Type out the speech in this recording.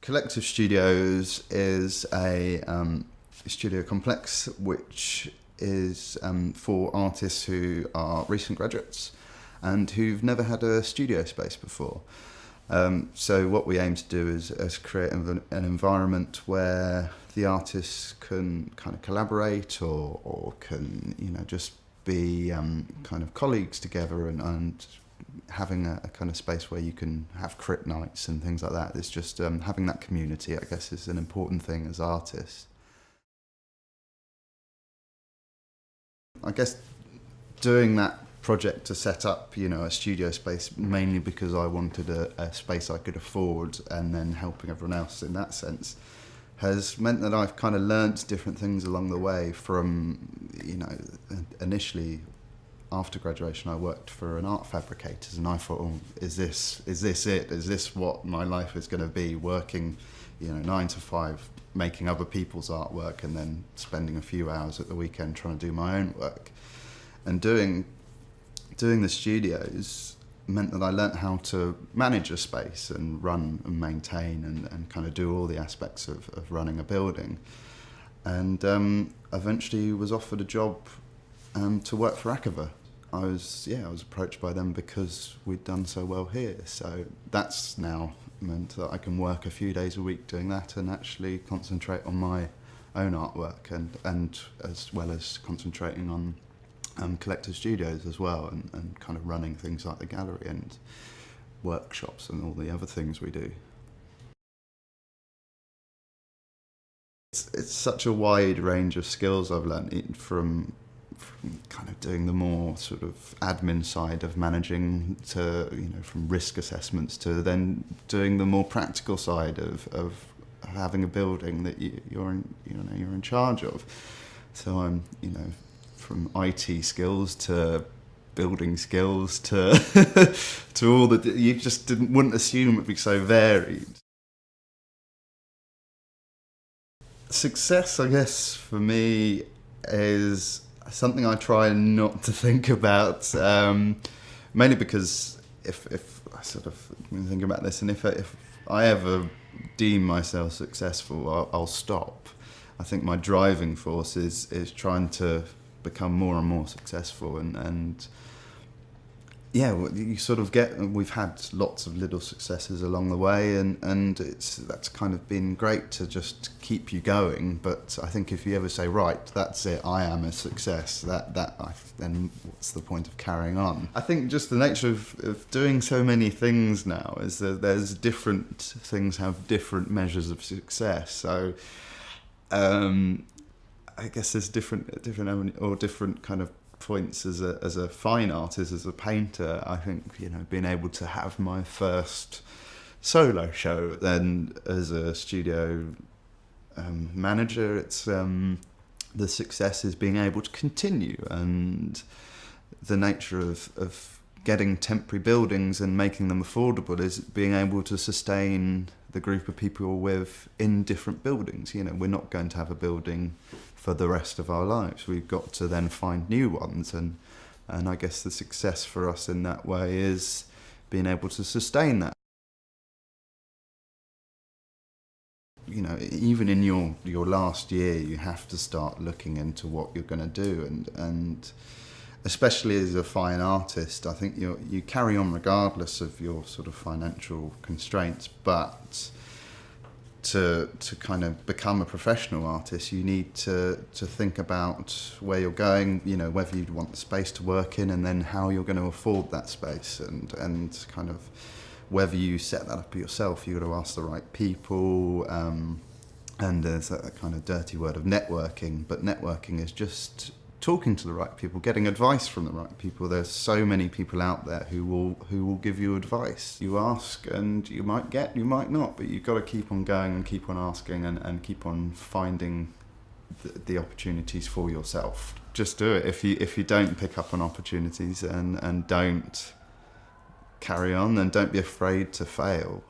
Collective Studios is a studio complex which is for artists who are recent graduates and who've never had a studio space before. So what we aim to do is create an environment where the artists can kind of collaborate or can just be kind of colleagues together and having a kind of space where you can have crit nights and things like that. It's just having that community, I guess, is an important thing as artists. I guess doing that project to set up, a studio space, mainly because I wanted a space I could afford, and then helping everyone else in that sense, has meant that I've kind of learnt different things along the way. From, initially after graduation, I worked for an art fabricators, and I thought, is this it? Is this what my life is going to be? Working, 9 to 5, making other people's artwork, and then spending a few hours at the weekend trying to do my own work. And doing the studios meant that I learnt how to manage a space and run and maintain and kind of do all the aspects of running a building. And eventually was offered a job to work for Akava. I was approached by them because we'd done so well here. So that's now meant that I can work a few days a week doing that and actually concentrate on my own artwork and as well as concentrating on collective studios as well, and kind of running things like the gallery and workshops and all the other things we do. It's such a wide range of skills I've learned from kind of doing the more sort of admin side of managing to, from risk assessments to then doing the more practical side of having a building that you're in charge of. So I'm, from IT skills to building skills to to all the, you just wouldn't assume it'd be so varied. Success, I guess, for me is something I try not to think about, mainly because if I sort of think about this, and if I ever deem myself successful, I'll stop. I think my driving force is trying to become more and more successful, and you sort of we've had lots of little successes along the way, and that's kind of been great to just keep you going. But I think if you ever say, right, that's it, I am a success, then what's the point of carrying on? I think just the nature of doing so many things now is that there's different things have different measures of success. So I guess there's different kind of points as a fine artist, as a painter. I think being able to have my first solo show, then as a studio manager, it's the success is being able to continue, and the nature of getting temporary buildings and making them affordable is being able to sustain the group of people we're with in different buildings. We're not going to have a building for the rest of our lives. We've got to then find new ones, and I guess the success for us in that way is being able to sustain that. Even in your last year, you have to start looking into what you're going to do, and especially as a fine artist, I think you carry on regardless of your sort of financial constraints, but to kind of become a professional artist, you need to think about where you're going, whether you'd want the space to work in, and then how you're going to afford that space, and kind of whether you set that up yourself. You've got to ask the right people, and there's that kind of dirty word of networking, but networking is just talking to the right people, getting advice from the right people. There's so many people out there who will give you advice. You ask and you might get, you might not, but you've got to keep on going and keep on asking and keep on finding the opportunities for yourself. Just do it. If you don't pick up on opportunities and don't carry on, then don't be afraid to fail.